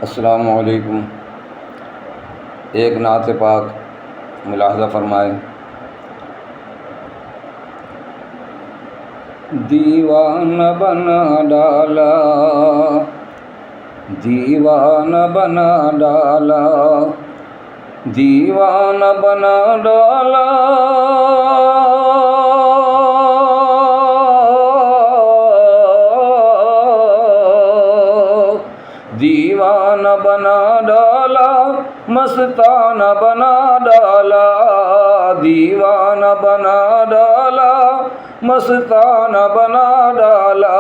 السلام علیکم۔ ایک نعت پاک ملاحظہ فرمائیں۔ دیوانہ بنا ڈالا، دیوانہ بنا ڈالا، دیوانہ بنا ڈالا، دیوانہ بنا ڈالا، مستانہ بنا ڈالا، دیوانہ بنا ڈالا، مستانہ بنا ڈالا،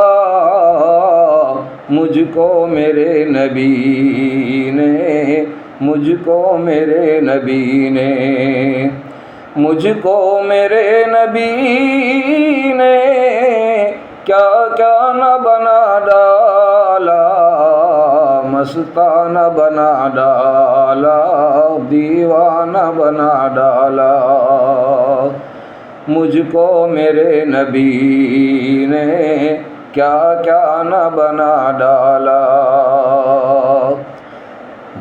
مجھ کو میرے نبی نے، مجھ کو میرے نبی نے، مجھ کو میرے نبی نے کیا کیا نہ بنا ڈالا، مستانہ بنا ڈالا، دیوانہ بنا ڈالا، مجھ کو میرے نبی نے کیا کیا نہ بنا ڈالا۔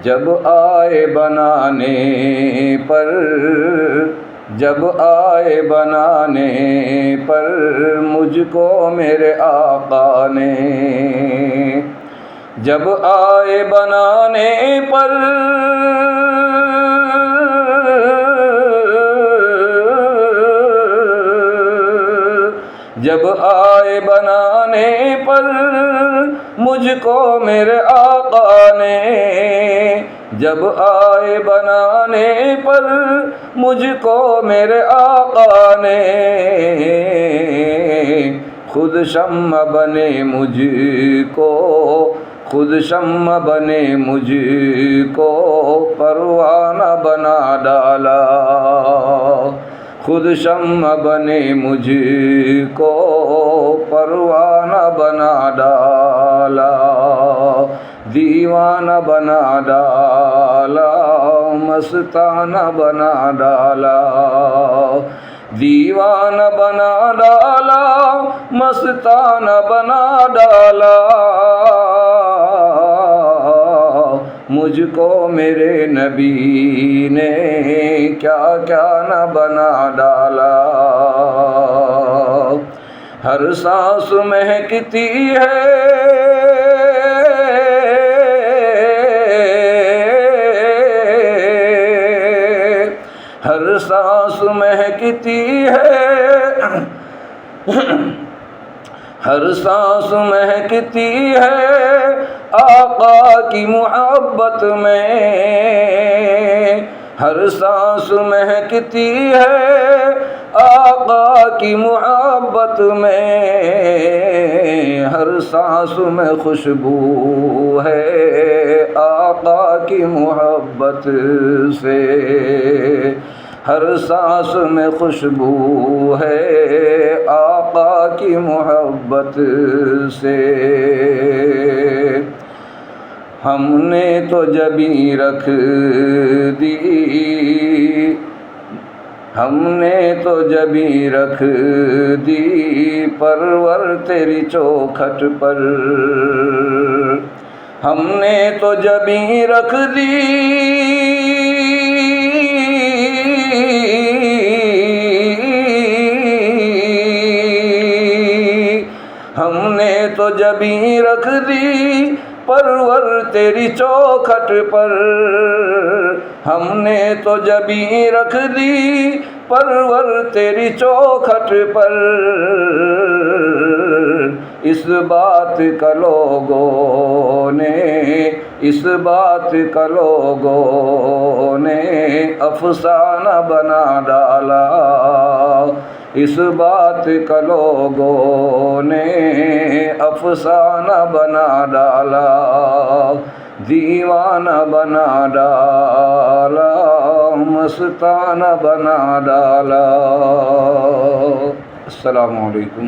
جب آئے بنانے پر، جب آئے بنانے پر مجھ کو میرے آقا نے، جب آئے بنانے پر، جب آئے بنانے پر مجھ کو میرے آقا نے، جب آئے بنانے پر مجھ کو میرے آقا نے، خود شمع بنے مجھ کو، خود شمع بنے مجھ کو پروانہ بنا ڈالا، خود شمع بنے مجھ کو پروانہ بنا ڈالا، دیوانہ بنا ڈالا، مستانہ بنا ڈالا، دیوانہ بنا ڈالا، مستانہ بنا ڈالا، مجھ کو میرے نبی نے کیا کیا نہ بنا ڈالا۔ ہر سانس مہکتی ہے، ہر سانس مہکتی ہے، ہر سانس مہکتی ہے آقا کی محبت میں، ہر سانس مہکتی ہے آقا کی محبت میں، ہر سانس میں خوشبو ہے آقا کی محبت سے، ہر سانس میں خوشبو ہے آقا کی محبت سے، ہم نے تو جبیں رکھ دی، ہم نے تو جبیں رکھ دی پرور تیری چوکھٹ پر، ہم نے تو جبیں رکھ دی، ہم نے تو جبیں رکھ دی پرور تیری چوکھٹ پر، ہم نے تو جبیں رکھ دی پرور تیری چوکھٹ پر، اس بات کا لوگوں نے، اس بات کا لوگوں نے افسانہ بنا ڈالا، اس بات کا لوگوں نے افسانہ بنا ڈالا، دیوانہ بنا ڈالا، مستانہ بنا ڈالا۔ السلام علیکم۔